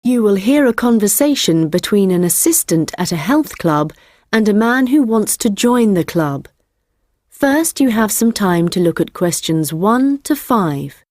You will hear a conversation between an assistant at a health club and a man who wants to join the club. First, you have some time to look at questions 1 to 5.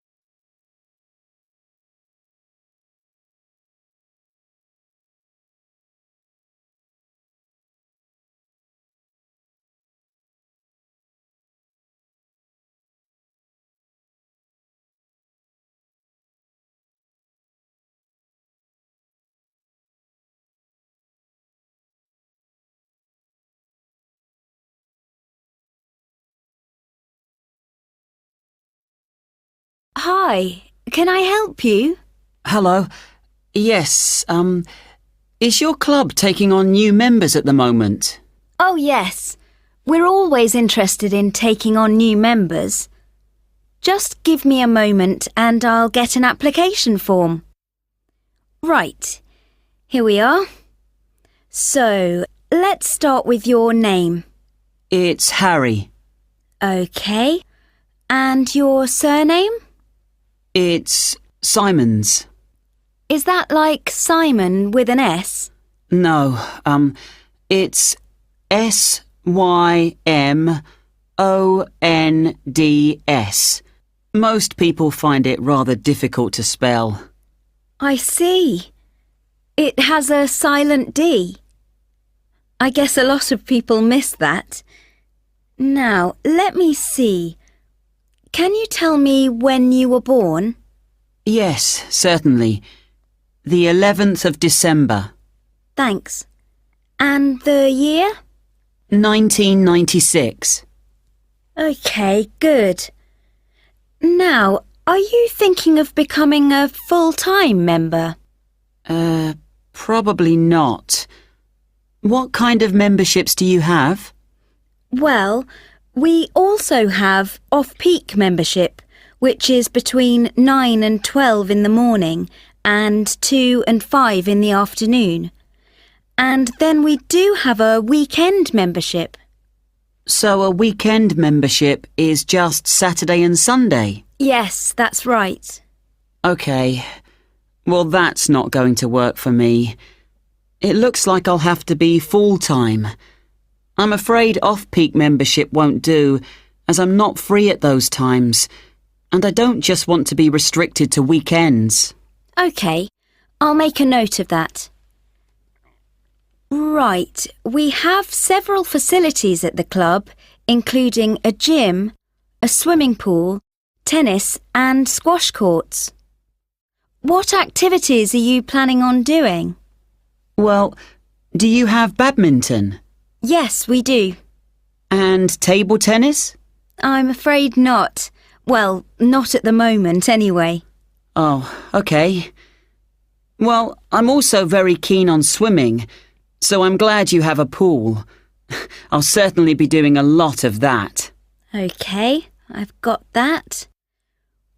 Hi, can I help you? Hello. Yes, is your club taking on new members at the moment? Oh, yes. We're always interested in taking on new members. Just give me a moment and I'll get an application form. Right, here we are. So, let's start with your name. It's Harry. OK. And your surname? It's Simons. Is that like Simon with an S? No, it's Symonds. Most people find it rather difficult to spell. I see. It has a silent D. I guess a lot of people miss that. Now, let me see. Can you tell me when you were born? Yes, certainly. The 11th of December. Thanks. And the year? 1996. OK, good. Now, are you thinking of becoming a full-time member? Probably not. What kind of memberships do you have? Well, we also have off-peak membership, which is between 9 and 12 in the morning and 2 and 5 in the afternoon. And then we do have a weekend membership. So a weekend membership is just Saturday and Sunday? Yes, that's right. OK. Well, that's not going to work for me. It looks like I'll have to be full-time. I'm afraid off-peak membership won't do, as I'm not free at those times, and I don't just want to be restricted to weekends. OK, I'll make a note of that. Right, we have several facilities at the club, including a gym, a swimming pool, tennis and squash courts. What activities are you planning on doing? Well, do you have badminton? Yes, we do. And table tennis? I'm afraid not. Well, not at the moment, anyway. Oh, OK. Well, I'm also very keen on swimming, so I'm glad you have a pool. I'll certainly be doing a lot of that. OK, I've got that.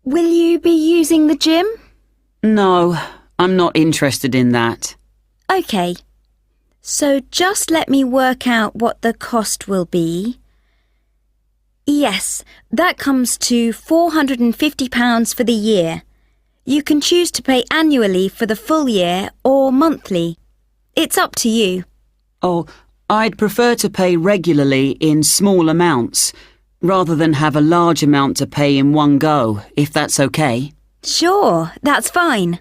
Will you be using the gym? No, I'm not interested in that. OK. So just let me work out what the cost will be. Yes, that comes to £450 for the year. You can choose to pay annually for the full year or monthly. It's up to you. Oh, I'd prefer to pay regularly in small amounts, rather than have a large amount to pay in one go, if that's OK. Sure, that's fine.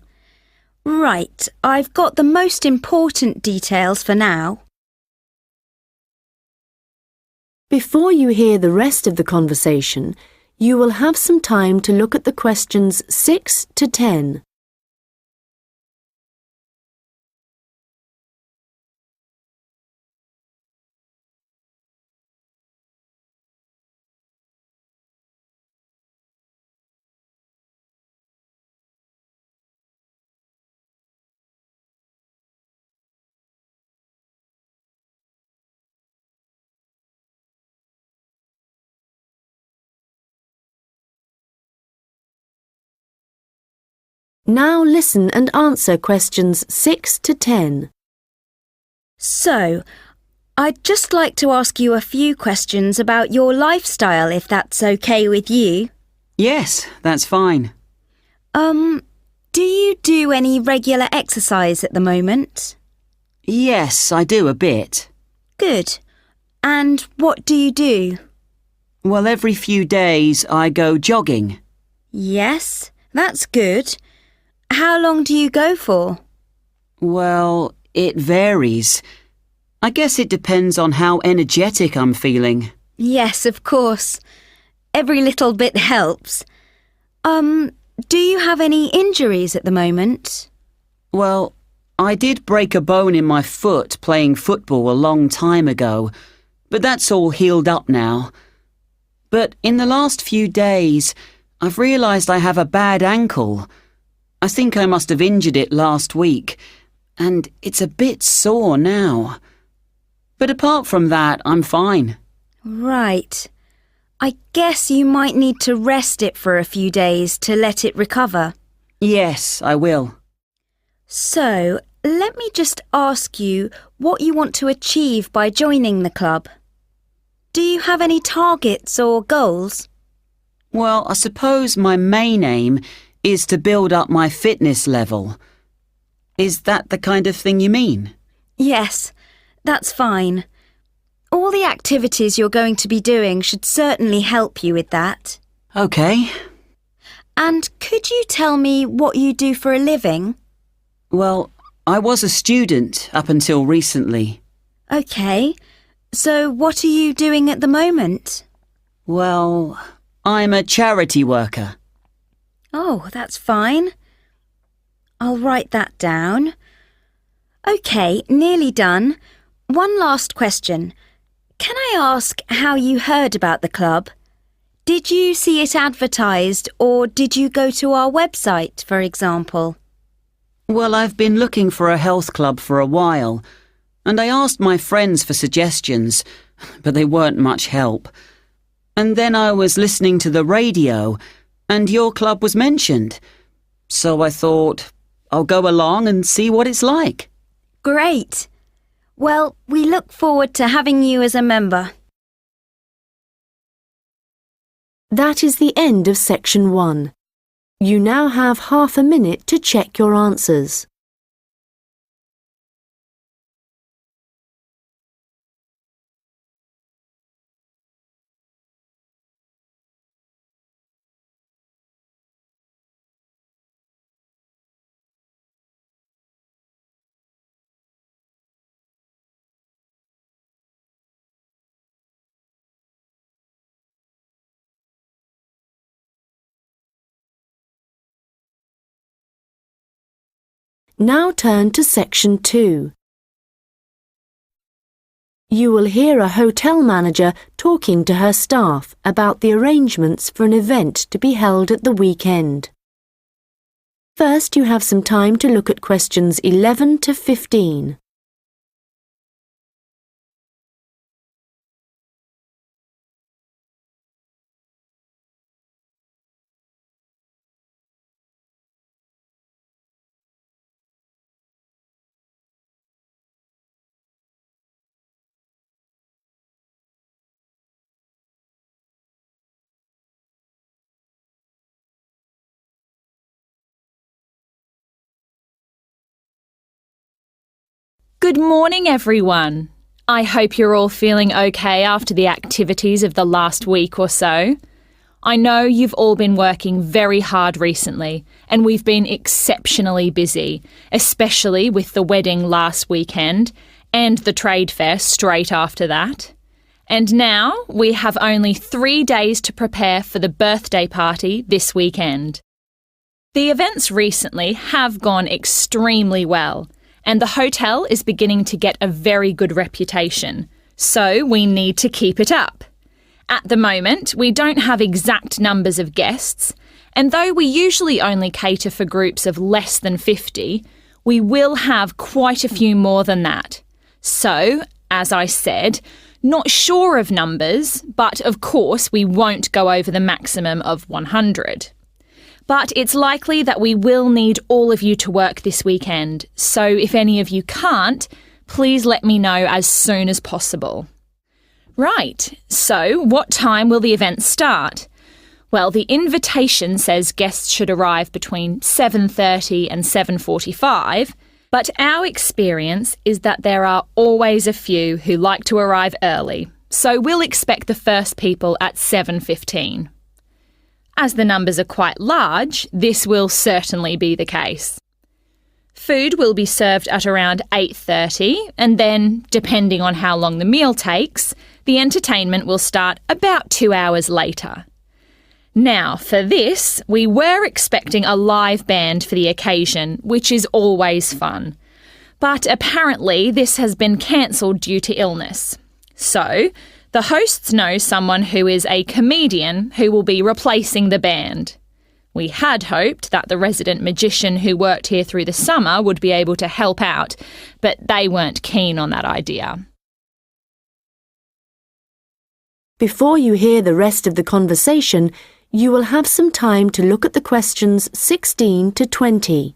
Right, I've got the most important details for now. Before you hear the rest of the conversation, you will have some time to look at the questions 6 to 10. Now listen and answer questions 6 to 10. So, I'd just like to ask you a few questions about your lifestyle, if that's OK with you. Yes, that's fine. Do you do any regular exercise at the moment? Yes, I do a bit. Good. And what do you do? Well, every few days I go jogging. Yes, that's good. How long do you go for? Well, it varies. I guess it depends on how energetic I'm feeling. Yes, of course. Every little bit helps. Do you have any injuries at the moment? Well, I did break a bone in my foot playing football a long time ago, but that's all healed up now. But in the last few days, I've realised I have a bad ankle. I think I must have injured it last week, and it's a bit sore now. But apart from that, I'm fine. Right. I guess you might need to rest it for a few days to let it recover. Yes, I will. So, let me just ask you what you want to achieve by joining the club. Do you have any targets or goals? Well, I suppose my main aim is to build up my fitness level. Is that the kind of thing you mean? Yes, that's fine. All the activities you're going to be doing should certainly help you with that. OK. And could you tell me what you do for a living? Well, I was a student up until recently. OK. So what are you doing at the moment? Well, I'm a charity worker. Oh, that's fine. I'll write that down. OK, nearly done. One last question. Can I ask how you heard about the club? Did you see it advertised or did you go to our website, for example? Well, I've been looking for a health club for a while, and I asked my friends for suggestions, but they weren't much help. And then I was listening to the radio, and your club was mentioned. So I thought, I'll go along and see what it's like. Great. Well, we look forward to having you as a member. That is the end of section 1. You now have half a minute to check your answers. Now turn to section 2. You will hear a hotel manager talking to her staff about the arrangements for an event to be held at the weekend. First, you have some time to look at questions 11 to 15. Good morning, everyone. I hope you're all feeling okay after the activities of the last week or so. I know you've all been working very hard recently, and we've been exceptionally busy, especially with the wedding last weekend and the trade fair straight after that. And now we have only 3 days to prepare for the birthday party this weekend. The events recently have gone extremely well, and the hotel is beginning to get a very good reputation, so we need to keep it up. At the moment, we don't have exact numbers of guests, and though we usually only cater for groups of less than 50, we will have quite a few more than that. So, as I said, not sure of numbers, but of course we won't go over the maximum of 100. But it's likely that we will need all of you to work this weekend, so if any of you can't, please let me know as soon as possible. Right, so what time will the event start? Well, the invitation says guests should arrive between 7:30 and 7:45, but our experience is that there are always a few who like to arrive early, so we'll expect the first people at 7:15. As the numbers are quite large, this will certainly be the case. Food will be served at around 8:30, and then, depending on how long the meal takes, the entertainment will start about 2 hours later. Now, for this, we were expecting a live band for the occasion, which is always fun. But apparently this has been cancelled due to illness. So, the hosts know someone who is a comedian who will be replacing the band. We had hoped that the resident magician who worked here through the summer would be able to help out, but they weren't keen on that idea. Before you hear the rest of the conversation, you will have some time to look at the questions 16 to 20.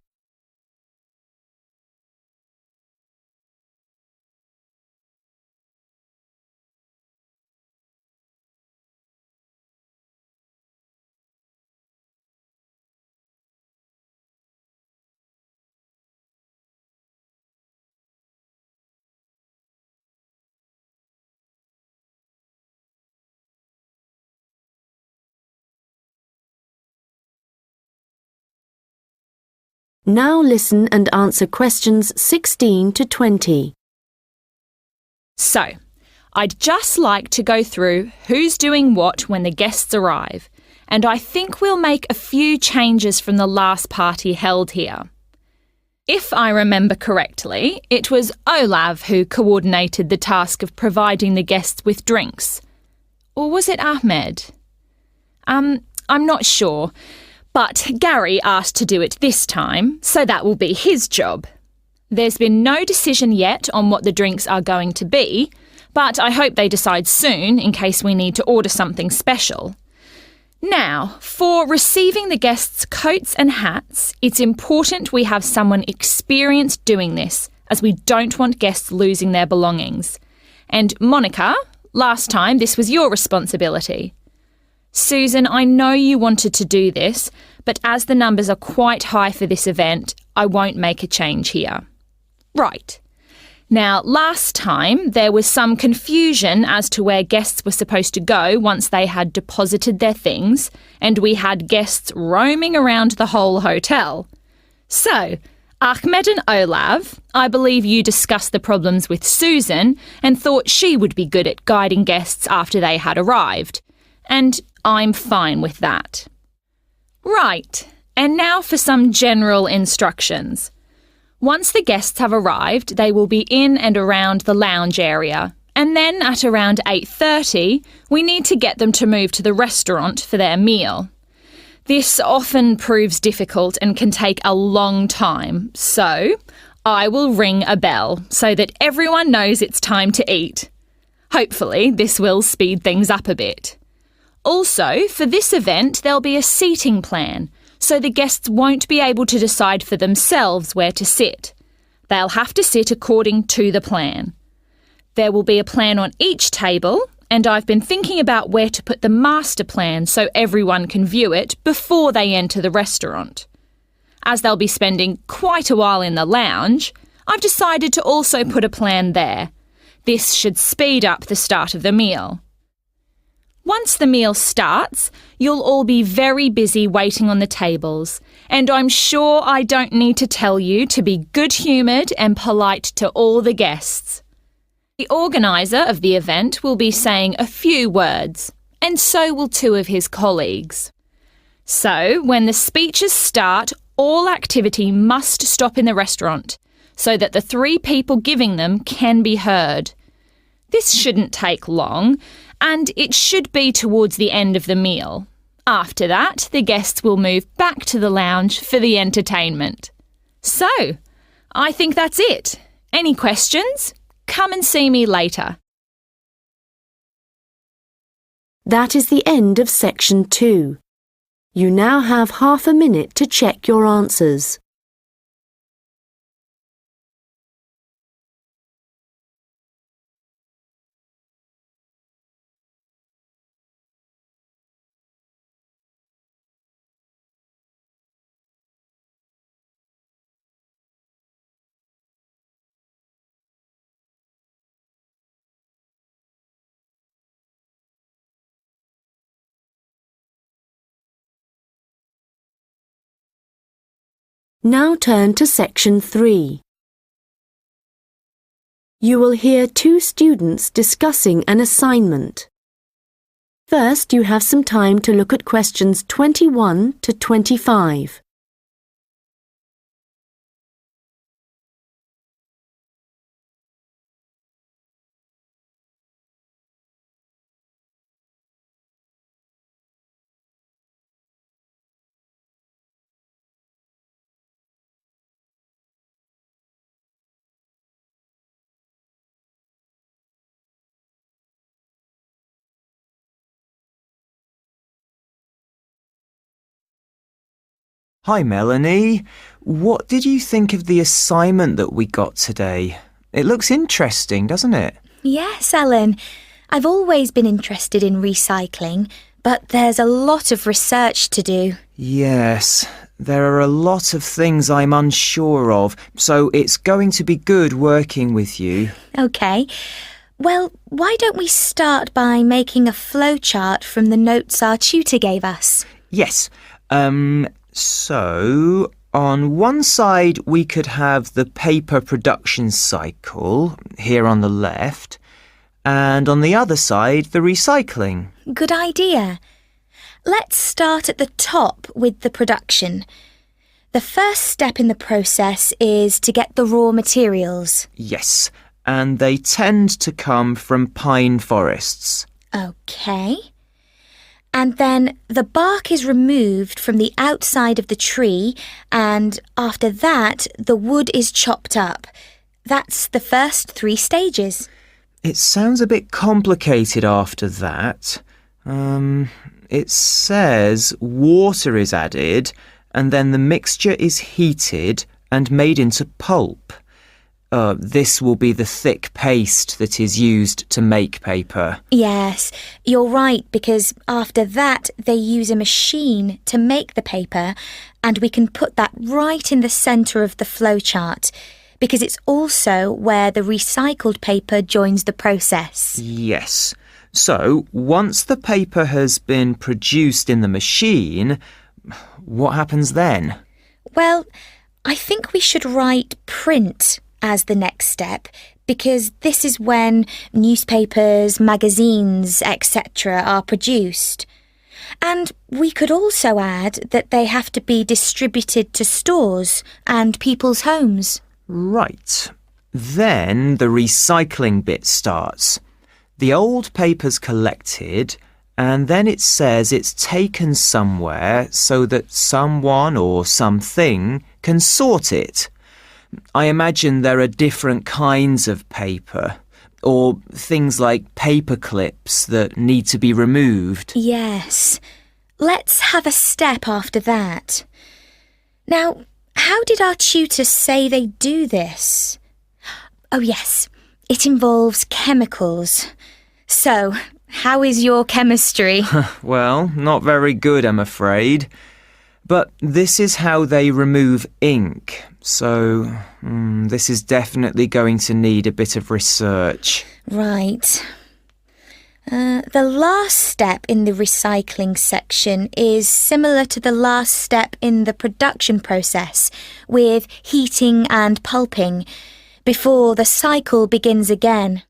Now listen and answer questions 16 to 20. So, I'd just like to go through who's doing what when the guests arrive, and I think we'll make a few changes from the last party held here. If I remember correctly, it was Olav who coordinated the task of providing the guests with drinks. Or was it Ahmed? I'm not sure. But Gary asked to do it this time, so that will be his job. There's been no decision yet on what the drinks are going to be, but I hope they decide soon in case we need to order something special. Now, for receiving the guests' coats and hats, it's important we have someone experienced doing this, as we don't want guests losing their belongings. And Monica, last time this was your responsibility. Susan, I know you wanted to do this, but as the numbers are quite high for this event, I won't make a change here. Right. Now, last time there was some confusion as to where guests were supposed to go once they had deposited their things, and we had guests roaming around the whole hotel. So, Ahmed and Olav, I believe you discussed the problems with Susan and thought she would be good at guiding guests after they had arrived. And I'm fine with that. Right, and now for some general instructions. Once the guests have arrived, they will be in and around the lounge area, and then at around 8:30, we need to get them to move to the restaurant for their meal. This often proves difficult and can take a long time, so I will ring a bell so that everyone knows it's time to eat. Hopefully, this will speed things up a bit. Also, for this event, there'll be a seating plan, so the guests won't be able to decide for themselves where to sit. They'll have to sit according to the plan. There will be a plan on each table, and I've been thinking about where to put the master plan so everyone can view it before they enter the restaurant. As they'll be spending quite a while in the lounge, I've decided to also put a plan there. This should speed up the start of the meal. Once the meal starts, you'll all be very busy waiting on the tables, and I'm sure I don't need to tell you to be good-humoured and polite to all the guests. The organiser of the event will be saying a few words, and so will two of his colleagues. So, when the speeches start, all activity must stop in the restaurant, so that the three people giving them can be heard. This shouldn't take long, and it should be towards the end of the meal. After that, the guests will move back to the lounge for the entertainment. So, I think that's it. Any questions? Come and see me later. That is the end of section 2. You now have half a minute to check your answers. Now turn to section 3. You will hear two students discussing an assignment. First, you have some time to look at questions 21 to 25. Hi Melanie, what did you think of the assignment that we got today? It looks interesting, doesn't it? Yes, Ellen. I've always been interested in recycling, but there's a lot of research to do. Yes, there are a lot of things I'm unsure of, so it's going to be good working with you. OK. Well, why don't we start by making a flowchart from the notes our tutor gave us? Yes, so on one side we could have the paper production cycle here on the left, and on the other side the recycling. Good idea. Let's start at the top with the production. The first step in the process is to get the raw materials. Yes, and they tend to come from pine forests. OK. And then the bark is removed from the outside of the tree, and after that, the wood is chopped up. That's the first 3 stages. It sounds a bit complicated after that. It says water is added, and then the mixture is heated and made into pulp. This will be the thick paste that is used to make paper. Yes, you're right, because after that they use a machine to make the paper, and we can put that right in the centre of the flowchart, because it's also where the recycled paper joins the process. Yes. So, once the paper has been produced in the machine, what happens then? Well, I think we should write print as the next step, because this is when newspapers, magazines, etc. are produced. And we could also add that they have to be distributed to stores and people's homes. Right. Then the recycling bit starts. The old paper's collected, and then it says it's taken somewhere so that someone or something can sort it. I imagine there are different kinds of paper, or things like paper clips that need to be removed. Yes. Let's have a step after that. Now, how did our tutor say they do this? Oh yes, it involves chemicals. So, how is your chemistry? Well, not very good, I'm afraid. But this is how they remove ink, so this is definitely going to need a bit of research. Right. The last step in the recycling section is similar to the last step in the production process, with heating and pulping, before the cycle begins again.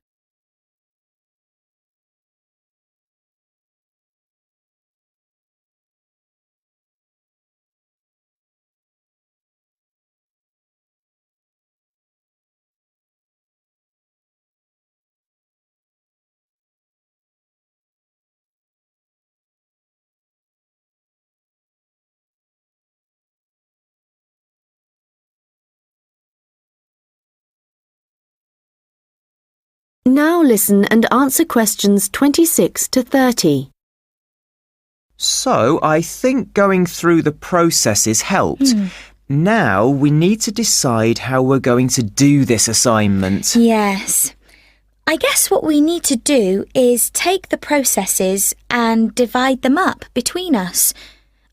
Now listen and answer questions 26 to 30. So, I think going through the processes helped. Now we need to decide how we're going to do this assignment. Yes. I guess what we need to do is take the processes and divide them up between us.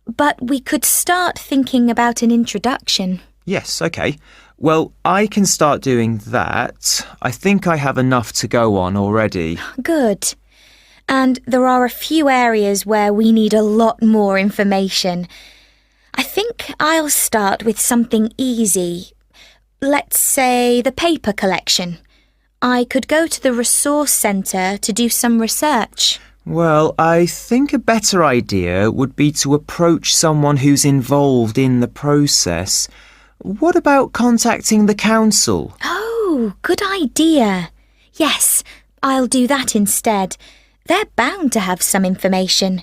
But we could start thinking about an introduction. Yes, OK. Well, I can start doing that. I think I have enough to go on already. Good. And there are a few areas where we need a lot more information. I think I'll start with something easy. Let's say the paper collection. I could go to the resource centre to do some research. Well, I think a better idea would be to approach someone who's involved in the process. What about contacting the council? Oh, good idea. Yes, I'll do that instead. They're bound to have some information.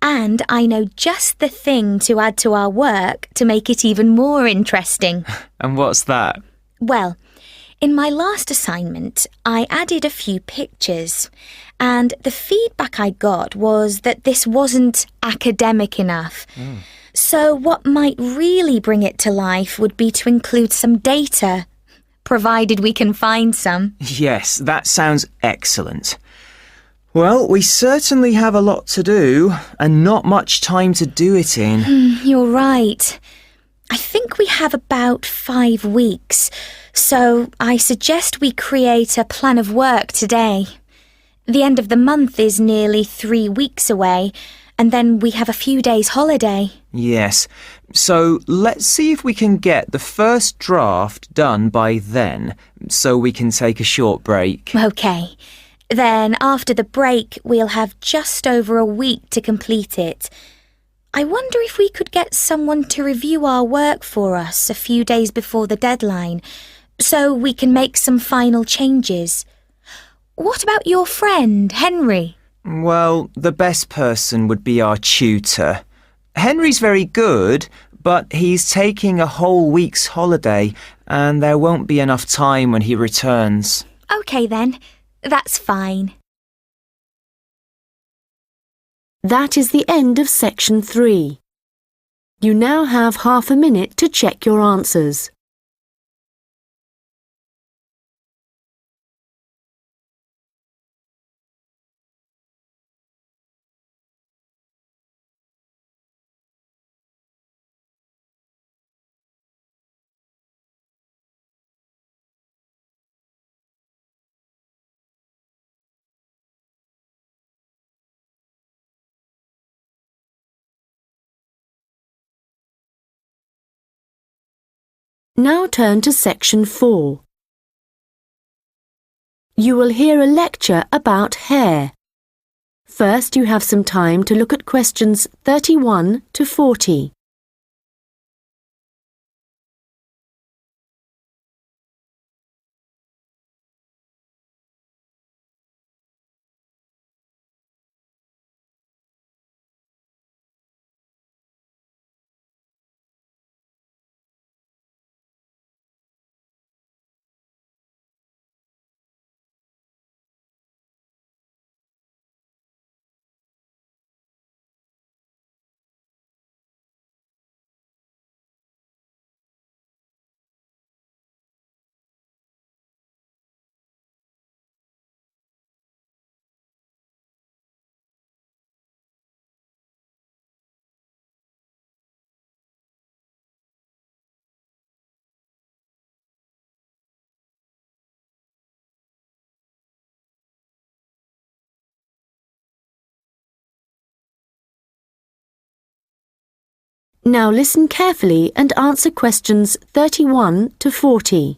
And I know just the thing to add to our work to make it even more interesting. And what's that? Well, in my last assignment, I added a few pictures, and the feedback I got was that this wasn't academic enough. So what might really bring it to life would be to include some data, provided we can find some. Yes, that sounds excellent. Well, we certainly have a lot to do, and not much time to do it in. You're right. I think we have about 5 weeks, so I suggest we create a plan of work today. The end of the month is nearly 3 weeks away, and then we have a few days holiday. Yes, so let's see if we can get the first draft done by then, so we can take a short break. OK. Then after the break, we'll have just over a week to complete it. I wonder if we could get someone to review our work for us a few days before the deadline, so we can make some final changes. What about your friend, Henry? Well, the best person would be our tutor. Henry's very good, but he's taking a whole week's holiday, and there won't be enough time when he returns. OK then, that's fine. That is the end of section 3. You now have half a minute to check your answers. Now turn to section 4. You will hear a lecture about hair. First, you have some time to look at questions 31 to 40. Now listen carefully and answer questions 31 to 40.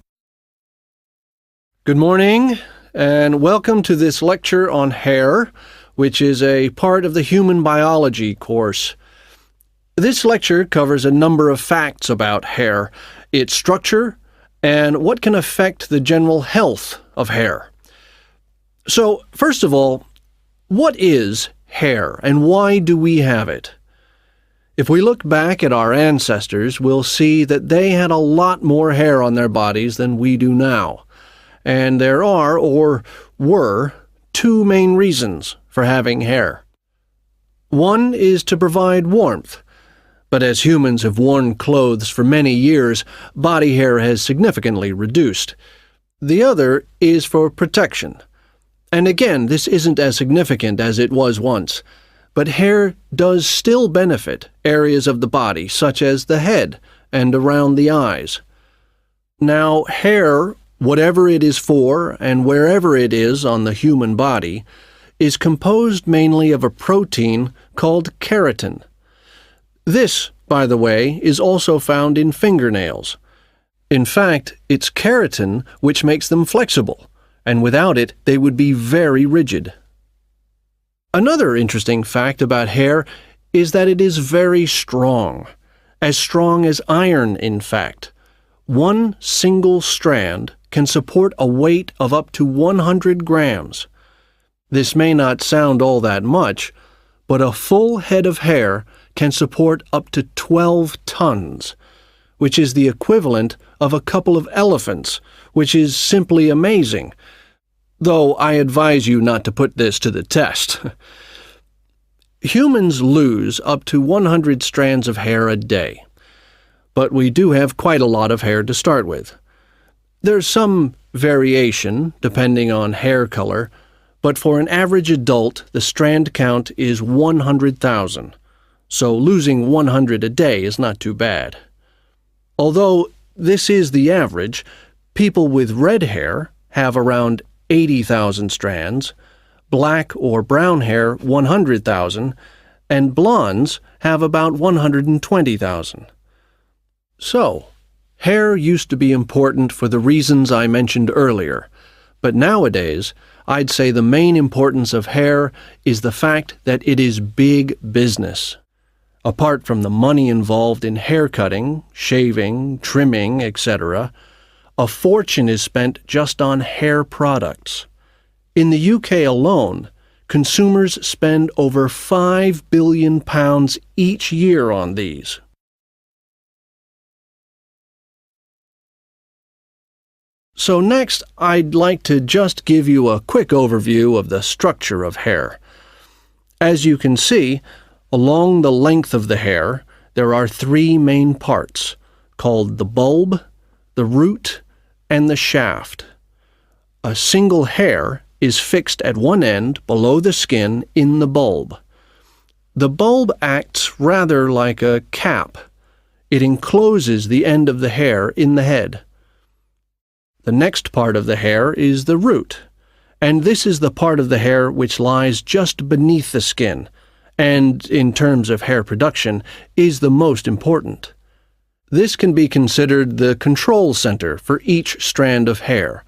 Good morning, and welcome to this lecture on hair, which is a part of the human biology course. This lecture covers a number of facts about hair, its structure, and what can affect the general health of hair. So, first of all, what is hair, and why do we have it? If we look back at our ancestors, we'll see that they had a lot more hair on their bodies than we do now. And there are, or were, 2 main reasons for having hair. One is to provide warmth. But as humans have worn clothes for many years, body hair has significantly reduced. The other is for protection. And again, this isn't as significant as it was once. But hair does still benefit areas of the body, such as the head and around the eyes. Now, hair, whatever it is for and wherever it is on the human body, is composed mainly of a protein called keratin. This by the way, is also found in fingernails. In fact, it's keratin which makes them flexible, and without it they would be very rigid. Another interesting fact about hair is that it is very strong as iron, in fact. One single strand can support a weight of up to 100 grams. This may not sound all that much, but a full head of hair can support up to 12 tons, which is the equivalent of a couple of elephants, which is simply amazing, though I advise you not to put this to the test. Humans lose up to 100 strands of hair a day, but we do have quite a lot of hair to start with. There's some variation depending on hair color, but for an average adult, the strand count is 100,000, so losing 100 a day is not too bad. Although this is the average, people with red hair have around 80,000 strands, black or brown hair 100,000, and blondes have about 120,000. So, hair used to be important for the reasons I mentioned earlier, but nowadays I'd say the main importance of hair is the fact that it is big business. Apart from the money involved in hair cutting, shaving, trimming, etc., a fortune is spent just on hair products. In the UK alone, consumers spend over £5 billion each year on these. So next, I'd like to just give you a quick overview of the structure of hair. As you can see, along the length of the hair, there are three main parts, called the bulb, the root, and the shaft. A single hair is fixed at one end below the skin in the bulb. The bulb acts rather like a cap. It encloses the end of the hair in the head. The next part of the hair is the root, and this is the part of the hair which lies just beneath the skin, and, in terms of hair production, is the most important. This can be considered the control center for each strand of hair,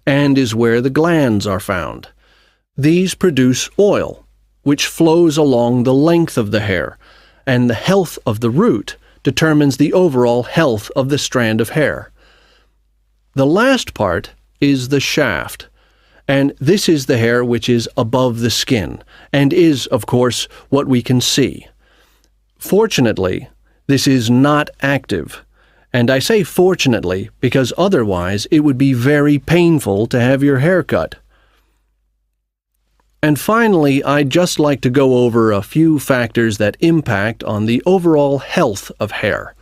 and is where the glands are found. These produce oil, which flows along the length of the hair, and the health of the root determines the overall health of the strand of hair. The last part is the shaft, and this is the hair which is above the skin, and is, of course, what we can see. Fortunately, this is not active, and I say fortunately because otherwise it would be very painful to have your hair cut. And finally, I'd just like to go over a few factors that impact on the overall health of hair.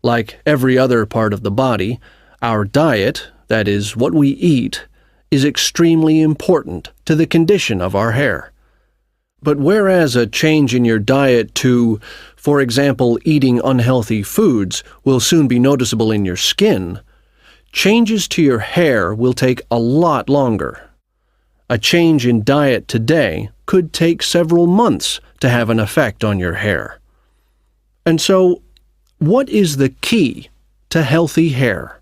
Like every other part of the body, our diet, that is, what we eat, is extremely important to the condition of our hair. But whereas a change in your diet to, for example, eating unhealthy foods will soon be noticeable in your skin, changes to your hair will take a lot longer. A change in diet today could take several months to have an effect on your hair. And so, what is the key to healthy hair?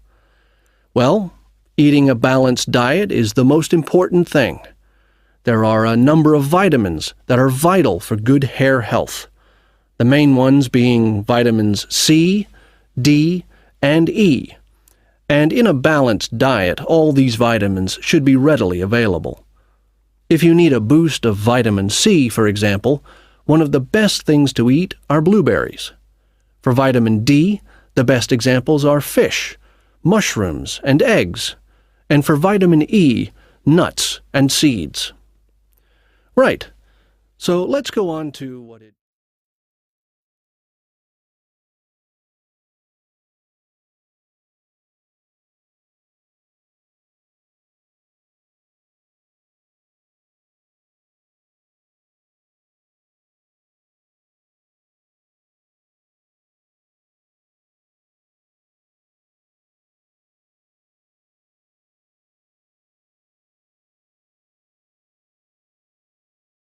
Well, eating a balanced diet is the most important thing. There are a number of vitamins that are vital for good hair health. The main ones being vitamins C, D, and E. And in a balanced diet, all these vitamins should be readily available. If you need a boost of vitamin C, for example, one of the best things to eat are blueberries. For vitamin D, the best examples are fish, mushrooms, and eggs. And for vitamin E, nuts and seeds. Right, so let's go on to what it